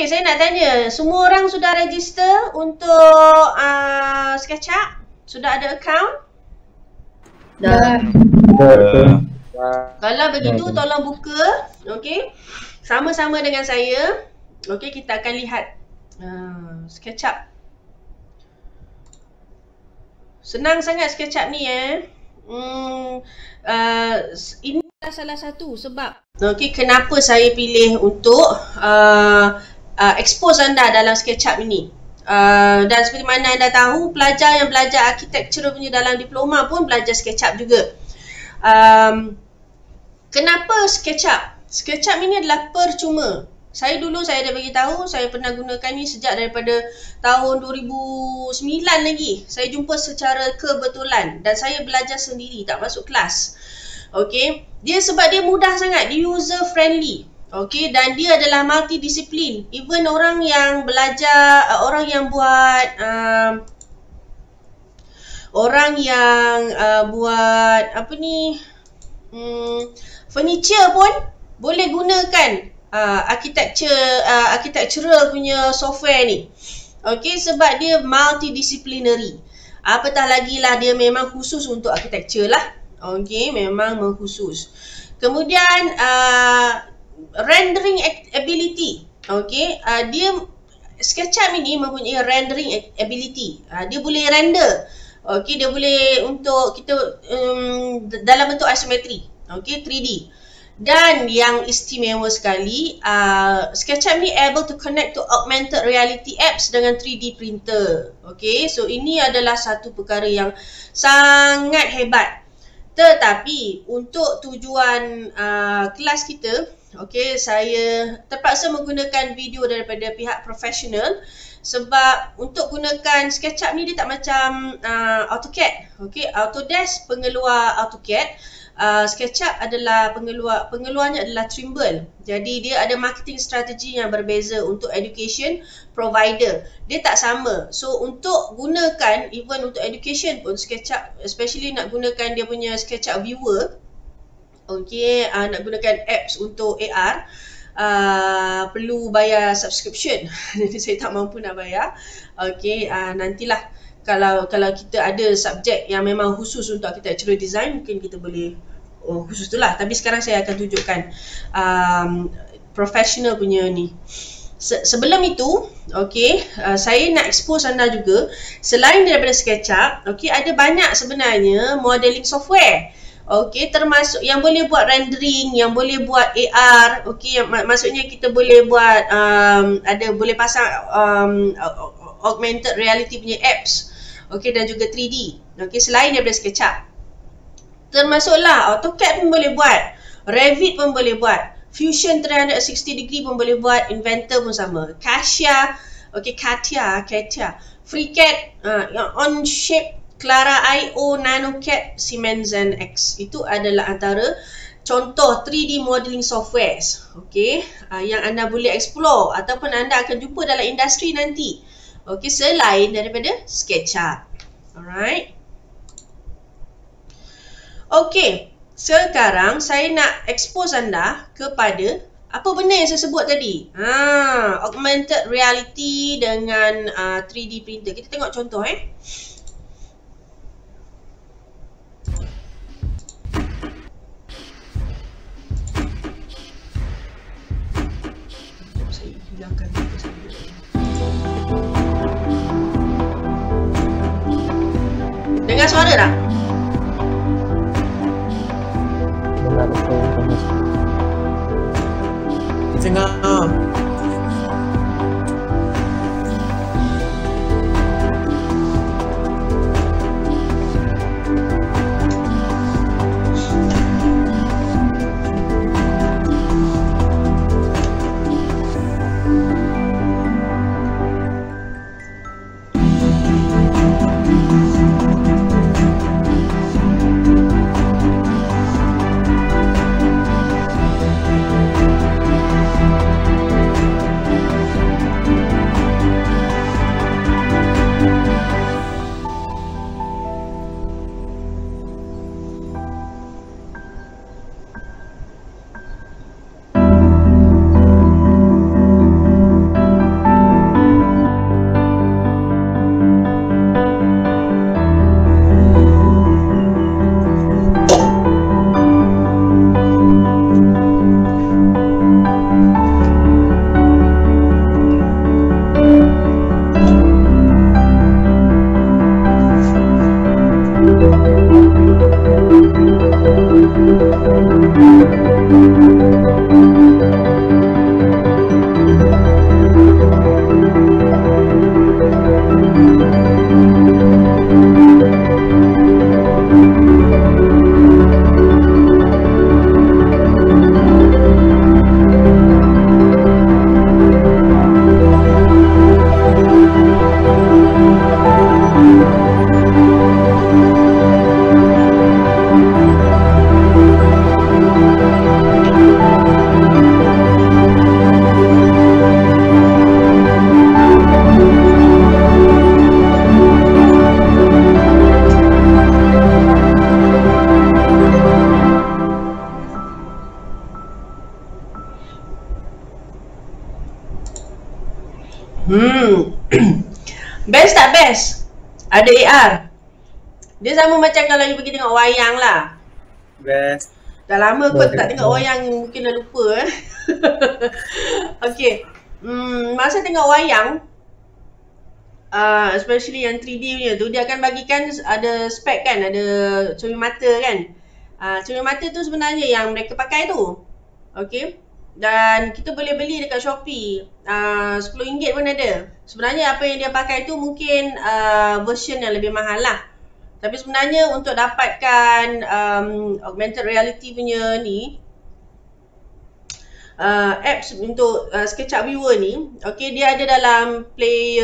Okey, saya nak tanya, semua orang sudah register untuk SketchUp? Sudah ada account? Dah. Kalau begitu tolong buka, okey. Sama-sama dengan saya. Okey, kita akan lihat SketchUp. Senang sangat SketchUp ni ini adalah salah satu sebab kenapa saya pilih untuk expose anda dalam SketchUp ini. Dan seperti mana anda tahu, pelajar yang belajar architecture punya dalam diploma pun belajar SketchUp juga. Kenapa SketchUp? SketchUp ini adalah percuma. Saya dah bagi tahu, saya pernah gunakan ni sejak daripada tahun 2009 lagi. Saya jumpa secara kebetulan dan saya belajar sendiri, tak masuk kelas. Okey, sebab dia mudah sangat, dia user friendly. Okey, dan dia adalah multidisiplin. Even orang yang belajar, orang yang buat furniture pun boleh gunakan architectural punya software ni. Okey, sebab dia multidisciplinary. Apatah lagi lah, dia memang khusus untuk architecture lah. Okey, memang mengkhusus. Kemudian rendering ability. Okey, SketchUp ini mempunyai rendering ability. Dia boleh render. Okey, dia boleh untuk kita dalam bentuk isometri. Okey, 3D. Dan yang istimewa sekali, SketchUp ni able to connect to augmented reality apps dengan 3D printer. Okay, so ini adalah satu perkara yang sangat hebat. Tetapi untuk tujuan kelas kita, okay, saya terpaksa menggunakan video daripada pihak profesional. Sebab untuk gunakan SketchUp ni dia tak macam AutoCAD. Okay, Autodesk pengeluar AutoCAD. SketchUp adalah pengeluarnya adalah Trimble. Jadi dia ada marketing strategi yang berbeza untuk education provider. Dia tak sama. So untuk gunakan, even untuk education pun SketchUp, especially nak gunakan dia punya SketchUp viewer, okay, nak gunakan apps untuk AR, perlu bayar subscription. Jadi saya tak mampu nak bayar. Okay, nantilah kalau kita ada subjek yang memang khusus untuk architectural design, mungkin kita boleh khusus tu lah. Tapi sekarang saya akan tunjukkan professional punya ni. Sebelum itu, okay, saya nak expose anda juga, selain daripada SketchUp, okay, ada banyak sebenarnya modeling software. Okay, termasuk yang boleh buat rendering, yang boleh buat AR. Okay, maksudnya kita boleh buat boleh pasang augmented reality punya apps. Okay, dan juga 3D. Okay, selain daripada SketchUp. Termasuklah AutoCAD pun boleh buat, Revit pun boleh buat, Fusion 360 degree pun boleh buat, Inventor pun sama, Cassia, okay, Katia, FreeCAD, Onshape, Clara.io, NanoCAD, Siemens NX. Itu adalah antara contoh 3D modeling softwares, okay, yang anda boleh explore ataupun anda akan jumpa dalam industri nanti. Okay, selain daripada SketchUp. Alright. Okay, sekarang saya nak expose anda kepada apa benda yang saya sebut tadi. Augmented reality dengan 3D printer. Kita tengok contoh Saya hilangkan itu saja. Dengar suara tak? Dengar. Best tak best? Ada AR. Dia sama macam kalau you pergi tengok wayang lah. Best. Dah lama kot tak tengok wayang, mungkin dah lupa Okay. Masa tengok wayang, especially yang 3D punya tu, dia akan bagikan ada spek kan, ada cermin mata kan. Cermin mata tu sebenarnya yang mereka pakai tu. Okay. Dan kita boleh beli dekat Shopee, RM10 pun ada. Sebenarnya apa yang dia pakai tu mungkin version yang lebih mahal lah. Tapi sebenarnya untuk dapatkan augmented reality punya ni, apps untuk SketchUp Viewer ni, okay, dia ada dalam Play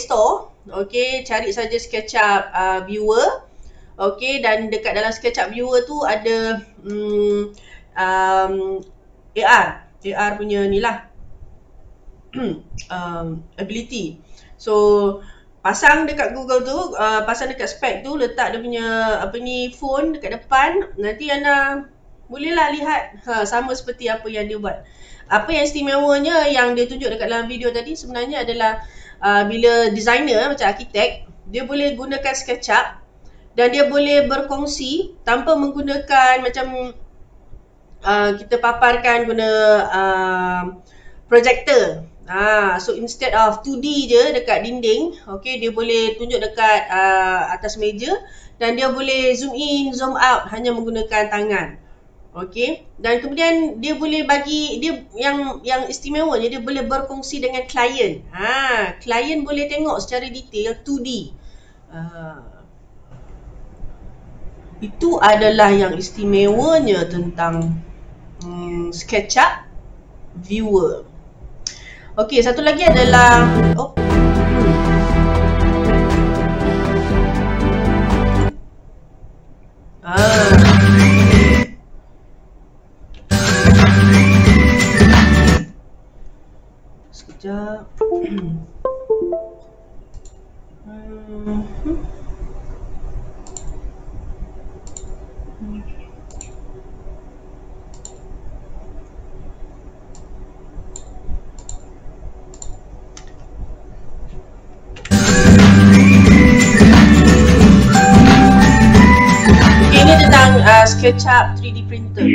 Store. Okay, cari saja SketchUp Viewer. Okay, dan dekat dalam SketchUp Viewer tu ada AR punya ni lah ability. So pasang dekat Google tu, pasang dekat spek tu, letak dia punya phone dekat depan, nanti anda bolehlah lihat sama seperti apa yang dia buat. Apa yang istimewanya yang dia tunjuk dekat dalam video tadi sebenarnya adalah bila designer macam arkitek, dia boleh gunakan SketchUp dan dia boleh berkongsi tanpa menggunakan macam kita paparkan guna projector. So instead of 2D je dekat dinding, okay, dia boleh tunjuk dekat atas meja dan dia boleh zoom in, zoom out hanya menggunakan tangan. Okay, dan kemudian dia boleh bagi dia yang istimewanya, dia boleh berkongsi dengan klien. Klien boleh tengok secara detail 2D. Itu adalah yang istimewanya tentang SketchUp Viewer. Okey, satu lagi adalah sekejap. Ini tentang SketchUp 3D printer.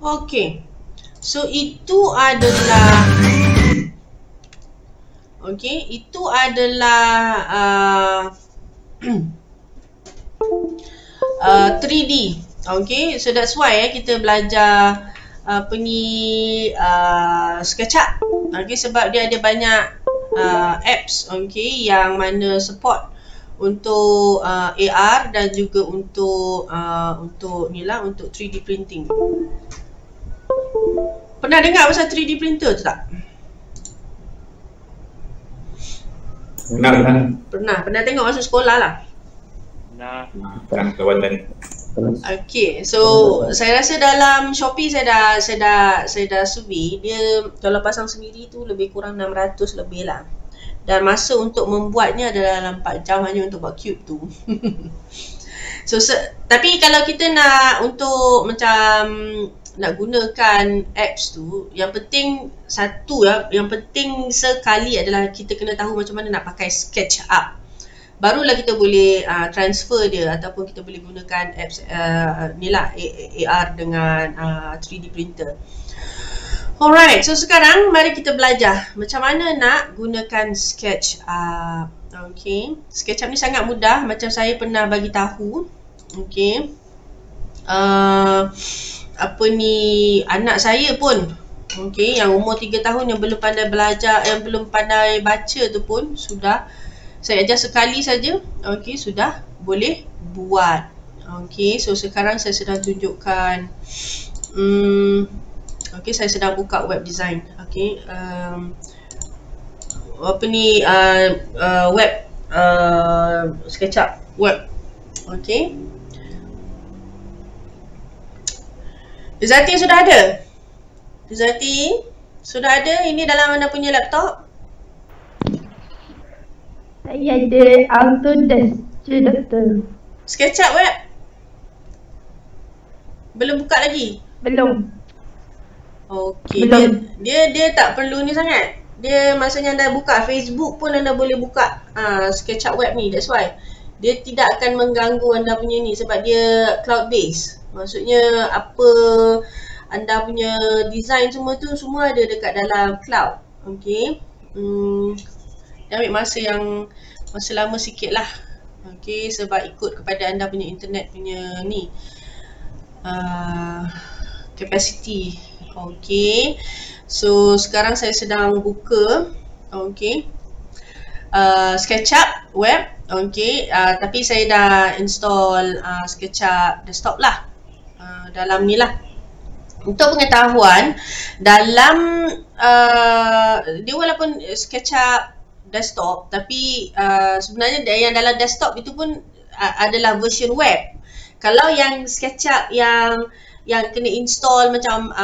Okey. So itu adalah itu adalah 3D. Okay, so that's why kita belajar apa ni SketchUp. Okay, sebab dia ada banyak apps yang mana support untuk AR dan juga untuk untuk 3D printing. Pernah dengar pasal 3D printer tu tak? Pernah tengok masa sekolah lah. Pernah kawan. Okay, so saya rasa dalam Shopee saya dah survey, dia kalau pasang sendiri tu lebih kurang 600 lebih lah. Dan masa untuk membuatnya adalah dalam 4 jam hanya untuk buat cube tu. So tapi kalau kita nak untuk macam nak gunakan apps tu, yang penting yang penting sekali adalah kita kena tahu macam mana nak pakai SketchUp. Barulah kita boleh transfer dia ataupun kita boleh gunakan apps ni lah AR dengan 3D printer. Alright, so sekarang mari kita belajar macam mana nak gunakan SketchUp. Okay, SketchUp ni sangat mudah, macam saya pernah bagi tahu. Okay, apa ni, anak saya pun yang umur 3 tahun yang belum pandai belajar, yang belum pandai baca tu pun sudah saya ajar sekali saja, sudah boleh buat. So sekarang saya sedang tunjukkan saya sedang buka web design. Apa ni web SketchUp web. Izzati sudah ada? Izzati sudah ada? Ini dalam anda punya laptop? Saya ada Autodesk, Doktor. SketchUp web? Belum buka lagi? Belum. Okey, dia tak perlu ni sangat. Dia maksudnya anda buka Facebook pun anda boleh buka SketchUp web ni. That's why dia tidak akan mengganggu anda punya ni sebab dia cloud based. Maksudnya apa anda punya design semua tu semua ada dekat dalam cloud. Dia ambil masa lama sikit lah. Sebab ikut kepada anda punya internet punya ni capacity. So sekarang saya sedang buka SketchUp web. Tapi saya dah install SketchUp desktop lah dalam ni lah. Untuk pengetahuan, dalam dia walaupun SketchUp desktop, tapi sebenarnya yang dalam desktop itu pun adalah version web. Kalau yang SketchUp yang kena install macam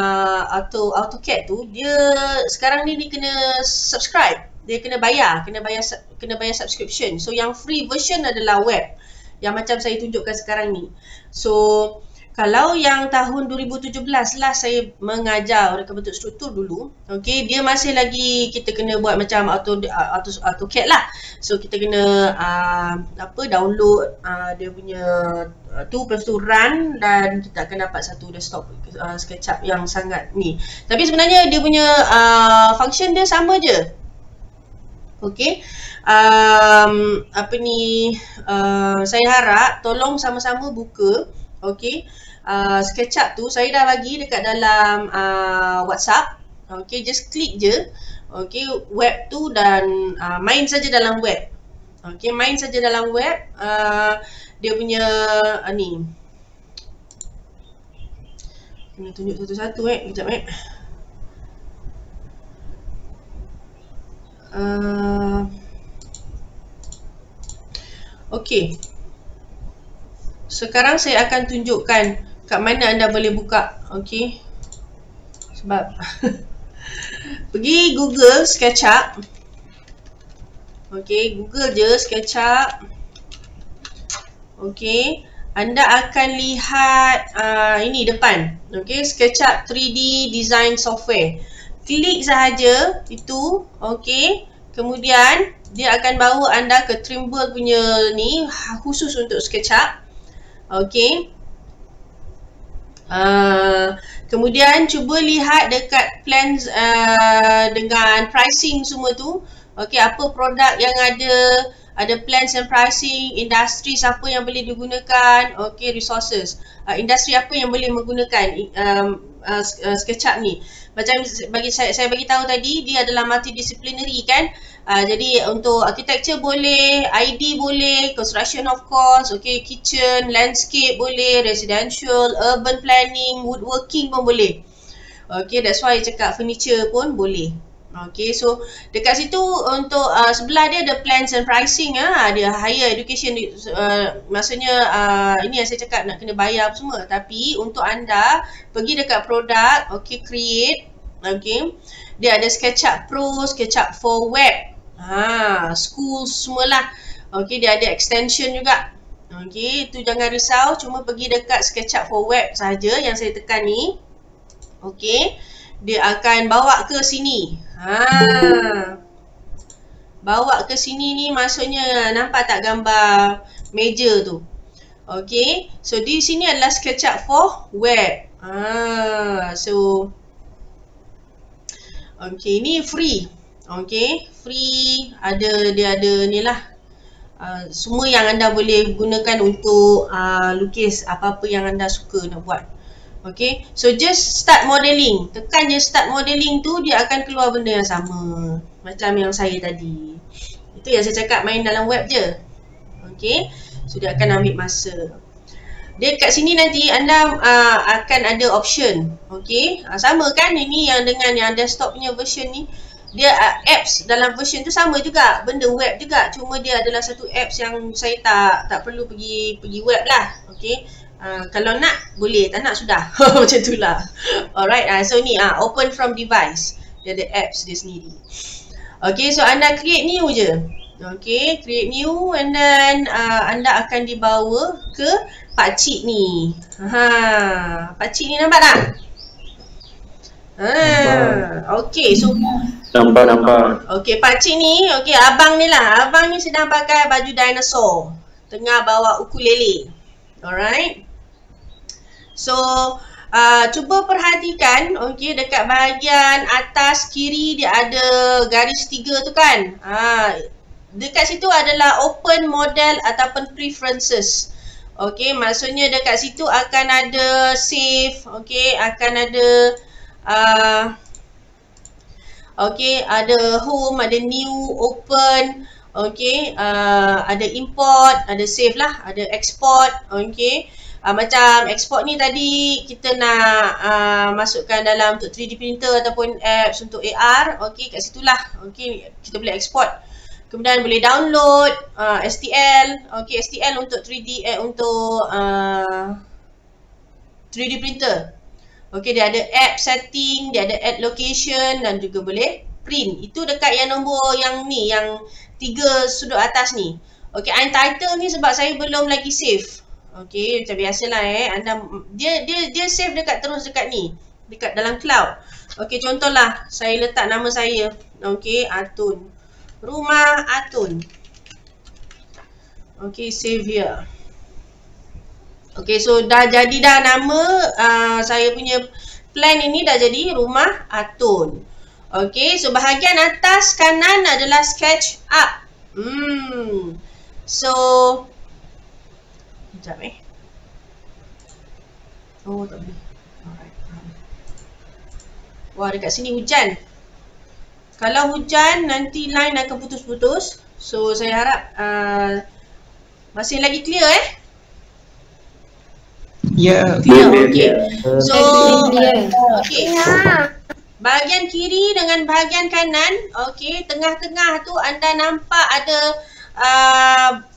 AutoCAD tu, dia sekarang ni dia kena subscribe, dia kena bayar subscription. So yang free version adalah web yang macam saya tunjukkan sekarang ni. So kalau yang tahun 2017 lah saya mengajar mereka bentuk struktur dulu, dia masih lagi kita kena buat macam AutoCAD lah. So kita kena download dia punya tu, lepas tu run, dan kita akan dapat satu desktop SketchUp yang sangat ni. Tapi sebenarnya dia punya function dia sama je. Okey. Apa ni, saya harap tolong sama-sama buka, okey. SketchUp tu saya dah bagi dekat dalam WhatsApp. Okey, just klik je. Okey, web tu dan main saja dalam web. Okey, main saja dalam web. Dia punya ni. Kena tunjuk satu-satu kejap Okey. Sekarang saya akan tunjukkan kat mana anda boleh buka. Okey. Sebab pergi Google SketchUp. Okey, Google je SketchUp. Okey, anda akan lihat ini depan. Okey, SketchUp 3D Design Software. Klik sahaja itu, okey. Kemudian dia akan bawa anda ke Trimble punya ni khusus untuk SketchUp. Okey. Kemudian cuba lihat dekat plans dengan pricing semua tu. Okey, apa produk yang ada plans and pricing, industri siapa yang boleh digunakan, okey, resources. Industri apa yang boleh menggunakan SketchUp ni. Macam saya bagi tahu tadi, dia adalah multidisciplinary kan. Jadi untuk architecture boleh, ID boleh, construction of course, okay, kitchen, landscape boleh, residential, urban planning, woodworking pun boleh. Okay, that's why cakap furniture pun boleh. Okay, so dekat situ untuk sebelah dia ada plans and pricing, dia higher education, maksudnya ini yang saya cakap nak kena bayar semua. Tapi untuk anda pergi dekat produk, okay, create, okay, dia ada SketchUp Pro, SketchUp for web, school semualah. Okay, dia ada extension juga. Okay, itu jangan risau, cuma pergi dekat SketchUp for web saja yang saya tekan ni. Okay, dia akan bawa ke sini. Bawa ke sini ni maksudnya nampak tak gambar meja tu. Okay, so di sini adalah SketchUp for web. So okay, ni free. Okay, free, dia ada ni lah. Semua yang anda boleh gunakan untuk lukis apa-apa yang anda suka nak buat. Okay, so just start modeling. Tekan je start modeling tu, dia akan keluar benda yang sama macam yang saya tadi. Itu yang saya cakap, main dalam web je. Okay, so dia akan ambil masa. Dia kat sini nanti anda akan ada option. Okay, sama kan ini yang dengan yang desktop punya version ni. Dia apps dalam version tu sama juga, benda web juga. Cuma dia adalah satu apps yang saya tak perlu pergi web lah. Okay, kalau nak boleh, tak nak sudah. Macam tu lah. Alright, so ni open from device. Dia ada apps dia sendiri. Okay, so anda create new je. Okay, create new and then anda akan dibawa ke pakcik ni. Pakcik ni nampak tak? Okay, so nampak. Okay, pakcik ni, okay, abang ni lah. Abang ni sedang pakai baju dinosaur, tengah bawa ukulele. Alright. So, cuba perhatikan, okay, dekat bahagian atas kiri dia ada garis 3 tu kan. Dekat situ adalah open model ataupun preferences. Okay, maksudnya dekat situ akan ada save, okay, akan ada okay, ada home, ada new, open, okay, ada import, ada save lah, ada export, okay. Macam export ni tadi kita nak masukkan dalam untuk 3D printer ataupun apps untuk AR, okay, kat situlah, okay, kita boleh export. Kemudian boleh download STL, okay, STL untuk 3D untuk 3D printer. Okay, dia ada app setting, dia ada add location dan juga boleh print. Itu dekat yang nombor yang ni, yang 3 sudut atas ni. Okay, untitled ni sebab saya belum lagi save. Okay, macam biasalah anda dia save terus dekat ni, dekat dalam cloud. Okay, contohlah saya letak nama saya. Okay, Atun. Rumah Atun. Okay, save here. Okay, so dah jadi nama saya punya plan ini dah jadi Rumah Atun. Okey, so bahagian atas kanan adalah sketch up. So sekejap Oh, tak boleh. Alright. Wah, dekat sini hujan. Kalau hujan nanti line akan putus-putus. So saya harap masih lagi clear Ya. Clear, okey. So Clear. okey. Bahagian kiri dengan bahagian kanan, okey, tengah-tengah tu anda nampak ada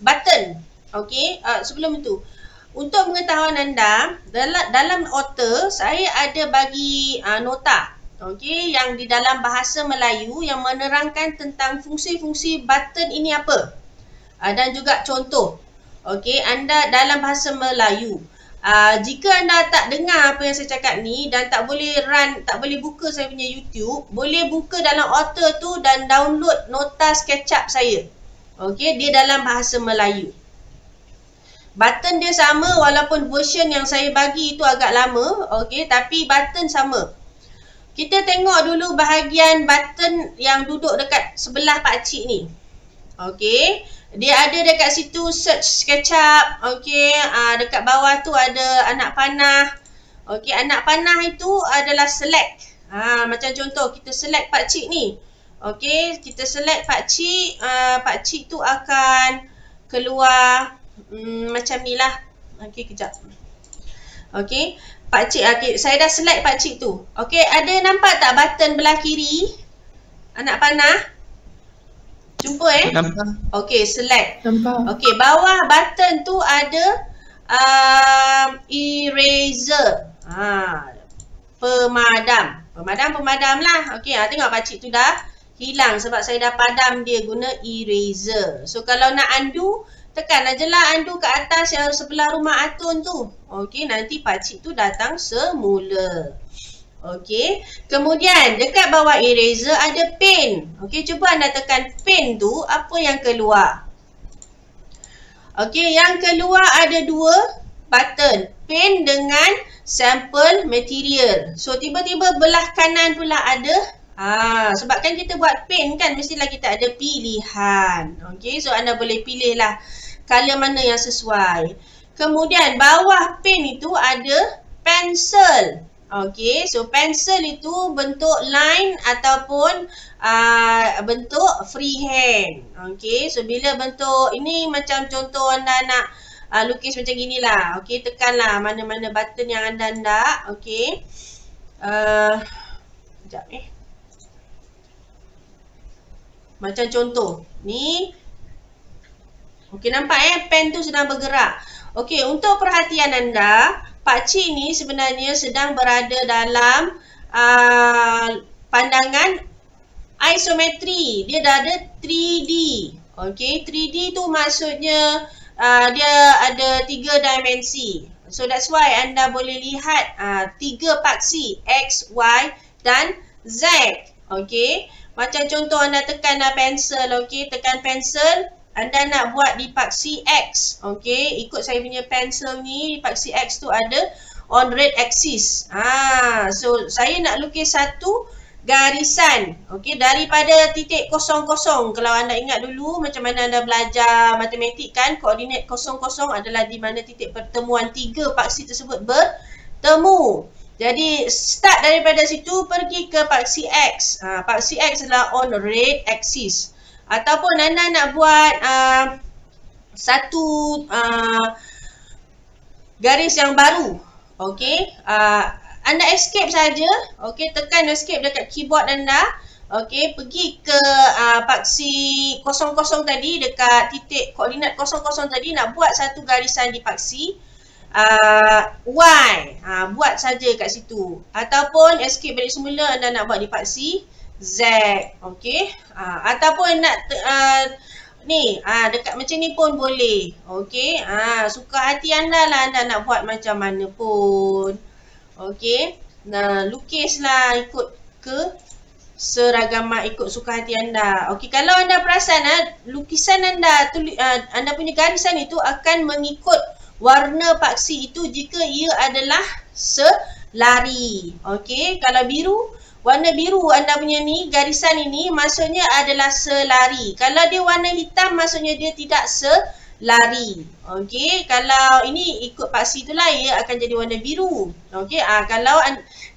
button. Okey, sebelum itu untuk pengetahuan anda, dalam author saya ada bagi nota, okey, yang di dalam bahasa Melayu yang menerangkan tentang fungsi-fungsi button ini apa. Dan juga contoh. Okey, anda dalam bahasa Melayu. Jika anda tak dengar apa yang saya cakap ni dan tak boleh buka saya punya YouTube, boleh buka dalam author tu dan download nota SketchUp saya. Okey, dia dalam bahasa Melayu. Button dia sama walaupun version yang saya bagi itu agak lama, okey, tapi button sama. Kita tengok dulu bahagian button yang duduk dekat sebelah pakcik ni. Okey, dia ada dekat situ search SketchUp, okey, dekat bawah tu ada anak panah. Okey, anak panah itu adalah select. Macam contoh kita select pakcik ni. Okey, kita select pakcik, pakcik tu akan keluar macam ni lah. Okey, kejap. Okey, pakcik, saya dah select pakcik tu. Okey, ada nampak tak button belah kiri? Anak panah? Jumpa Nampak. Okey, select. Nampak. Okey, bawah button tu ada eraser. Pemadam lah. Okey, tengok pakcik tu dah hilang sebab saya dah padam dia guna eraser. So kalau nak undo, tekan aja lah undo ke atas yang sebelah rumah Atun tu. Okey, nanti pakcik tu datang semula. Okey, kemudian dekat bawah eraser ada pen. Okey, cuba anda tekan pen tu, apa yang keluar? Okey, yang keluar ada dua button, pen dengan sample material. So tiba-tiba belah kanan pula ada sebab kan kita buat pen kan, mestilah kita ada pilihan. Okey, so anda boleh pilih lah color mana yang sesuai. Kemudian bawah pen itu ada pencil. Okey, so pencil itu bentuk line ataupun bentuk freehand. Okey, so bila bentuk ini macam contoh anda nak lukis macam gini lah. Okey, tekanlah mana-mana button yang anda nak. Okey, sekejap macam contoh ni. Okey, nampak pen tu sedang bergerak. Okey, untuk perhatian anda, pakcik ni sebenarnya sedang berada dalam pandangan isometri. Dia dah ada 3D. Okey, 3D tu maksudnya dia ada 3 dimensi. So that's why anda boleh lihat 3 paksi X, Y dan Z. Okey, macam contoh anda tekan pensel. Okey, tekan pensel. Anda nak buat di paksi X. Okey, ikut saya punya pensel ni, di paksi X tu ada on red axis. So saya nak lukis satu garisan. Okey, daripada titik 00. Kalau anda ingat dulu macam mana anda belajar matematik kan, koordinat 00 adalah di mana titik pertemuan 3 paksi tersebut bertemu. Jadi start daripada situ pergi ke paksi X. Paksi X adalah on red axis. Ataupun anda nak buat satu garis yang baru. Okey, anda escape saja. Okey, tekan escape dekat keyboard anda. Okey, pergi ke paksi 00 tadi, dekat titik koordinat 00 tadi, nak buat satu garisan di paksi Y. Buat saja kat situ. Ataupun escape balik semula, anda nak buat di paksi Z. Okey, ataupun nak dekat macam ni pun boleh. Okey, suka hati anda lah, anda nak buat macam mana pun. Okey, lukislah ikut ke seragaman, ikut suka hati anda. Okey, kalau anda perasan lukisan anda, anda punya garisan itu akan mengikut warna paksi itu jika ia adalah selari. Okey, kalau biru warna biru anda punya ni, garisan ini maksudnya adalah selari. Kalau dia warna hitam maksudnya dia tidak selari. Okey, kalau ini ikut paksi itulah ia akan jadi warna biru. Okey, kalau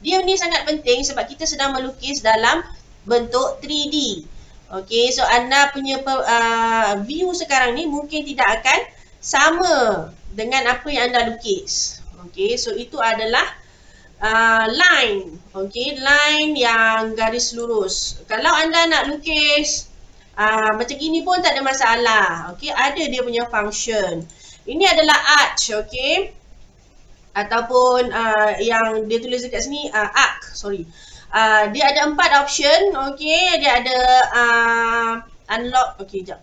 dia ni sangat penting sebab kita sedang melukis dalam bentuk 3D. Okey, so anda punya view sekarang ni mungkin tidak akan sama dengan apa yang anda lukis. Okey, so itu adalah line. Okey, line yang garis lurus. Kalau anda nak lukis macam gini pun tak ada masalah. Okey, ada dia punya function. Ini adalah arch, okey. Ataupun yang dia tulis dekat sini arc, sorry. Dia ada 4 option, okey. Dia ada unlock, okey, jap.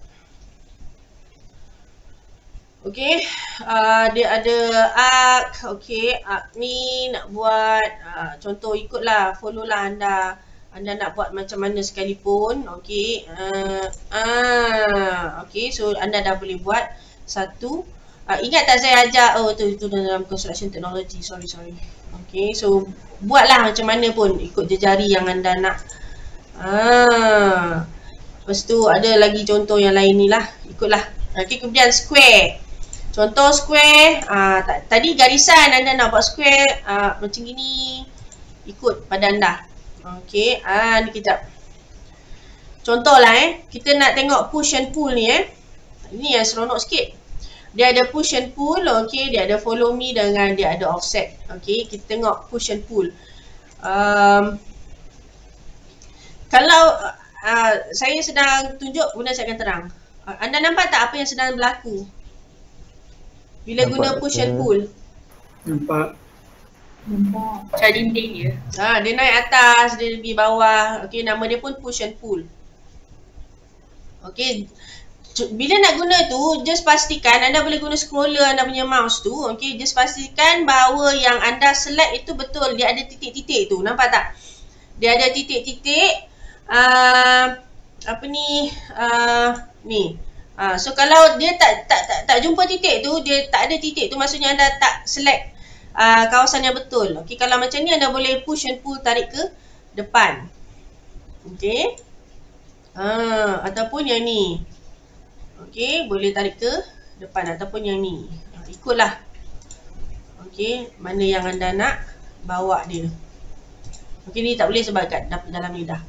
Okey, dia ada arc, okey. Arc ni nak buat contoh ikutlah, follow lah anda. Anda nak buat macam mana sekalipun, okey. Okey, so anda dah boleh buat satu. Ingat tak saya ajak, itu dalam construction technology, sorry. Okey, so buatlah macam mana pun ikut jejari yang anda nak. Lepas tu ada lagi contoh yang lain ni lah, ikutlah. Okey, kemudian square. Contoh square, tadi garisan anda nak buat square macam gini, ikut pada anda. Okey, ni kejap. Contohlah kita nak tengok push and pull ni Ini yang seronok sikit. Dia ada push and pull, okey, dia ada follow me dengan dia ada offset. Okey, kita tengok push and pull. Kalau saya sedang tunjuk, kemudian saya akan terang. Anda nampak tak apa yang sedang berlaku bila nampak guna push and pull? Nampak. Macam dinding dia. Dia naik atas, dia pergi bawah. Okey, nama dia pun push and pull. Okey, bila nak guna tu, just pastikan anda boleh guna scroller anda punya mouse tu. Okey, just pastikan bahawa yang anda select itu betul. Dia ada titik-titik tu, nampak tak? Dia ada titik-titik. Ni. So kalau dia tak jumpa titik tu, dia tak ada titik tu, maksudnya anda tak select kawasan yang betul. Okey, kalau macam ni anda boleh push and pull, tarik ke depan. Okey. Ataupun yang ni. Okey, boleh tarik ke depan ataupun yang ni. Ikutlah. Okey, mana yang anda nak bawa dia. Okey, ni tak boleh sebab kat dalam ni dah.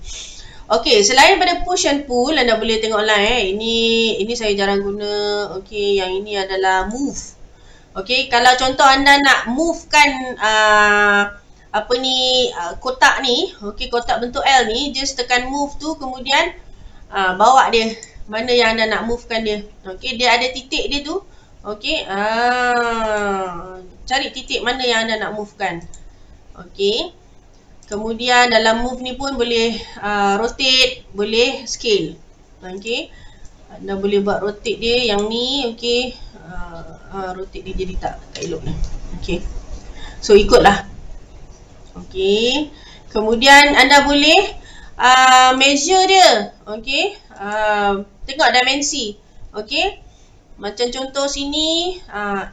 Okey, selain pada push and pull, anda boleh tengoklah ini saya jarang guna. Okey, yang ini adalah move. Okey, kalau contoh anda nak movekan kotak ni, okey, kotak bentuk L ni, just tekan move tu, kemudian bawa dia mana yang anda nak movekan dia. Okey, dia ada titik dia tu. Okey, cari titik mana yang anda nak movekan. Okey. Kemudian dalam move ni pun boleh rotate, boleh scale. Okey. Anda boleh buat rotate dia yang ni, okey. Rotate dia jadi tak elok ni. Okey. So ikutlah. Okey. Kemudian anda boleh measure dia. Okey. Tengok dimensi. Okey. Macam contoh sini,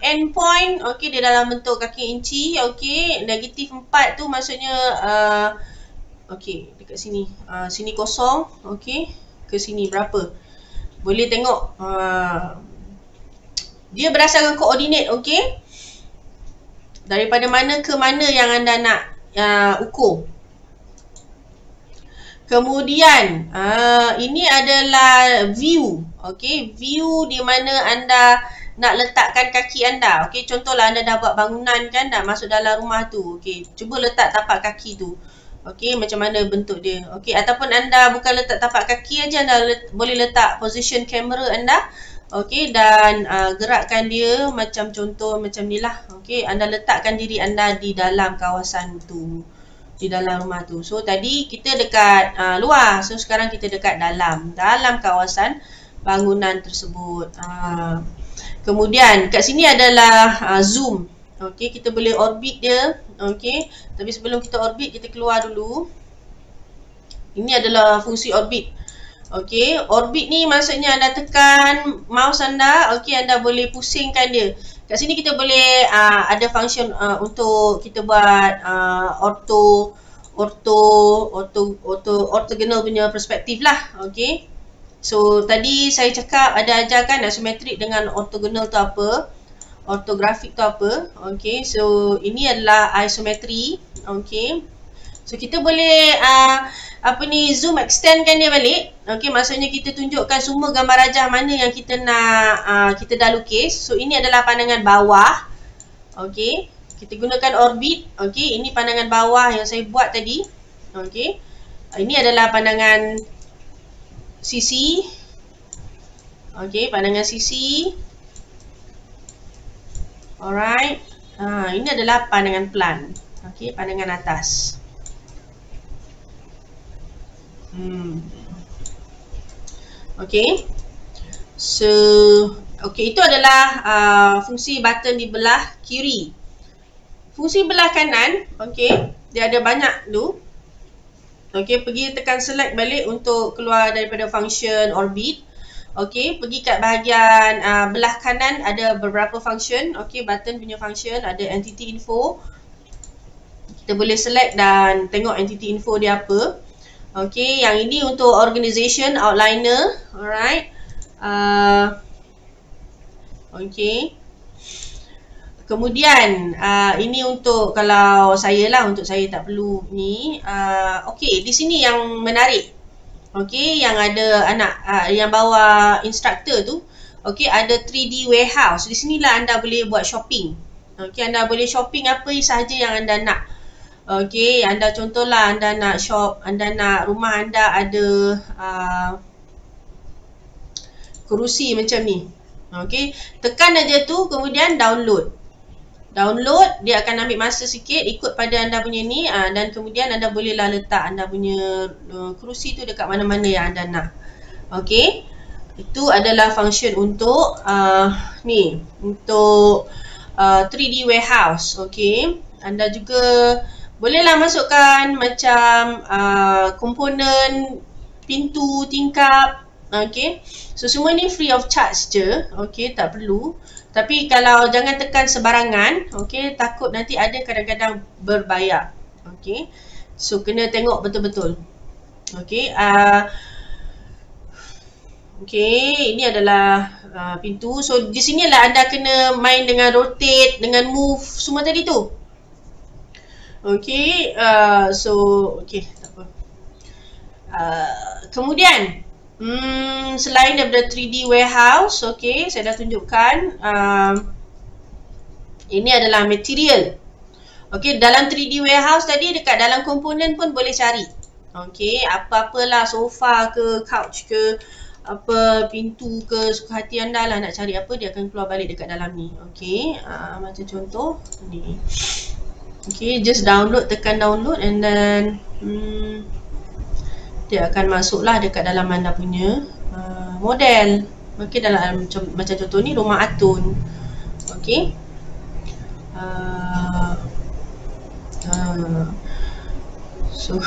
end point, okey, dia dalam bentuk kaki inci, okey, negatif 4 tu maksudnya, okey, dekat sini, sini kosong, okey, ke sini berapa, boleh tengok, dia berdasarkan koordinat, okey, daripada mana ke mana yang anda nak ukur. Kemudian, ini adalah view. Okey, view di mana anda nak letakkan kaki anda. Okey, contohlah anda dah buat bangunan kan, dah masuk dalam rumah tu. Okey, cuba letak tapak kaki tu. Okey, macam mana bentuk dia. Okey, ataupun anda bukan letak tapak kaki aja, anda boleh letak position kamera anda. Okey, dan gerakkan dia macam contoh macam ni lah. Okey, anda letakkan diri anda di dalam kawasan tu, di dalam rumah tu. So tadi kita dekat luar, so sekarang kita dekat dalam kawasan bangunan tersebut. Kemudian kat sini adalah zoom. Okey, kita boleh orbit dia. Okey, tapi sebelum kita orbit, kita keluar dulu. Ini adalah fungsi orbit. Okey, orbit ni maksudnya anda tekan mouse anda, okey, anda boleh pusingkan dia. Kat sini kita boleh ada function untuk kita buat orthogonal punya perspektif lah. Okay. So tadi saya cakap ada ajarkan isometrik dengan orthogonal tu apa, ortografik tu apa. Okay. So ini adalah isometri. Okay. So kita boleh zoom extendkan dia balik. Okay, maksudnya kita tunjukkan semua gambar rajah mana yang kita nak kita dah lukis. So ini adalah pandangan bawah. Okay, kita gunakan orbit. Okay, ini pandangan bawah yang saya buat tadi. Okay, ini adalah pandangan sisi. Okay, pandangan sisi. Alright. Ini adalah pandangan plan. Okay, pandangan atas. Okay. So, okay, itu adalah fungsi button di belah kiri. Fungsi belah kanan, okay, dia ada banyak tu. Okay, pergi tekan select balik untuk keluar daripada function orbit. Okay, pergi kat bahagian belah kanan ada beberapa function. Okay, button punya function ada entity info. Kita boleh select dan tengok entity info dia apa. Okay, yang ini untuk organization outliner. Alright. Okay. Kemudian ini untuk kalau saya lah, untuk saya tak perlu ni. Okay, di sini yang menarik. Okay, yang ada anak yang bawa instructor tu. Okay, ada 3D warehouse. Di sinilah anda boleh buat shopping. Okay, anda boleh shopping apa sahaja yang anda nak. Okay, anda contohlah anda nak shop, anda nak rumah anda ada kerusi macam ni. Okay, tekan aja tu, kemudian download. Download, dia akan ambil masa sikit ikut pada anda punya ni, dan kemudian anda bolehlah letak anda punya kerusi tu dekat mana-mana yang anda nak. Okay, itu adalah function untuk ni, untuk 3D warehouse. Okay, anda juga bolehlah masukkan macam komponen pintu, tingkap. Okay, so semua ni free of charge je. Okay, tak perlu. Tapi kalau jangan tekan sebarangan. Okay, takut nanti ada kadang-kadang berbayar. Okay, so kena tengok betul-betul. Okay, okay, ini adalah pintu. So di sini lah anda kena main dengan rotate, dengan move semua tadi tu. Okay, so okay, tak apa. Kemudian selain daripada 3D warehouse, okay, saya dah tunjukkan. Ini adalah material. Okay, dalam 3D warehouse tadi dekat dalam komponen pun boleh cari. Okay, apa-apalah, sofa ke, couch ke, apa, pintu ke, suka hati anda lah nak cari apa, dia akan keluar balik dekat dalam ni. Okay, macam contoh ni. Okay, just download, tekan download and then dia akan masuklah dekat dalam anda punya model. Okay, dalam macam contoh ni rumah Atun. Okay, so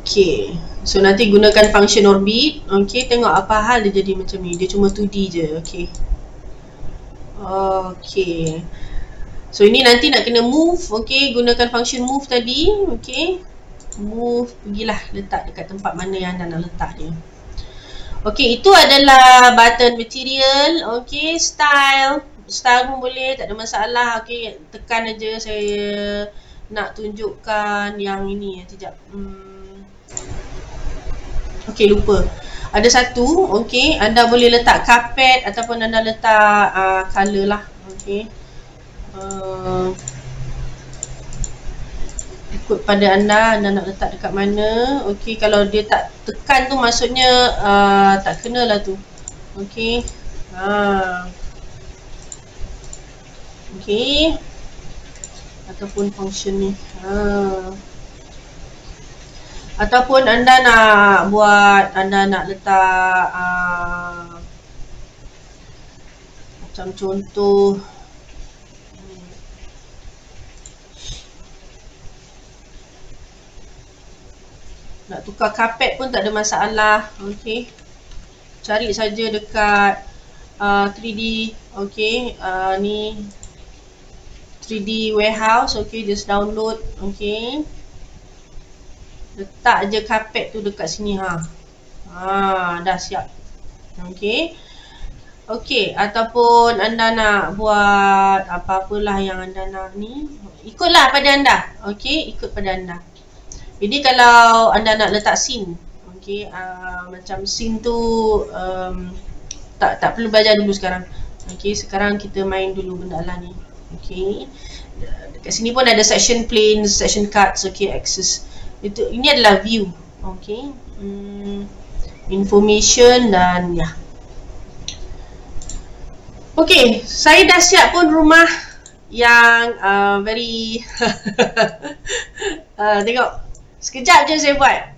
okay, so nanti gunakan function orbit. Okay, tengok apa hal dia jadi macam ni. Dia cuma 2D je. Okay, okay. So ini nanti nak kena move. Okay, gunakan function move tadi. Okay, move, pergilah letak dekat tempat mana yang anda nak letak dia. Okay, itu adalah button material. Okay, style. Style pun boleh, tak ada masalah. Okay, tekan aja. Saya nak tunjukkan yang ini. Sekejap. Okay, lupa. Ada satu. Okay, anda boleh letak carpet ataupun anda letak color lah. Okay, ikut pada anda nak letak dekat mana. Okay, kalau dia tak tekan tu maksudnya tak kena lah tu. Okay, okay, ataupun function ni. Ataupun anda nak buat, anda nak letak macam contoh nak tukar karpet pun tak ada masalah. Okay, cari saja dekat 3D. Okay, ni 3D warehouse. Okay, just download. Okay, letak je carpet tu dekat sini ha. Dah siap. Okay. Okay, ataupun anda nak buat apa-apalah yang anda nak ni, ikutlah pada anda. Okay, ikut pada anda. Jadi kalau anda nak letak scene, okay, macam scene tu tak perlu belajar dulu sekarang. Okay, sekarang kita main dulu benda lah ni. Okay, dekat sini pun ada section planes, section cuts, okay, axis. Ini adalah view. Okay, information dan ya. Okay, saya dah siap pun rumah yang very tengok, sekejap je saya buat.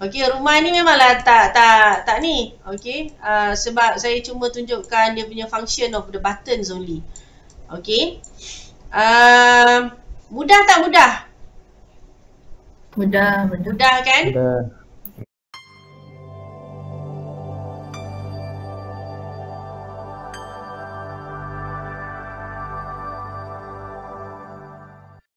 Okay, rumah ni memanglah tak ni. Okay, sebab saya cuma tunjukkan dia punya function of the buttons only. Okay, mudah tak mudah? Mudah. Mudah kan? Mudah.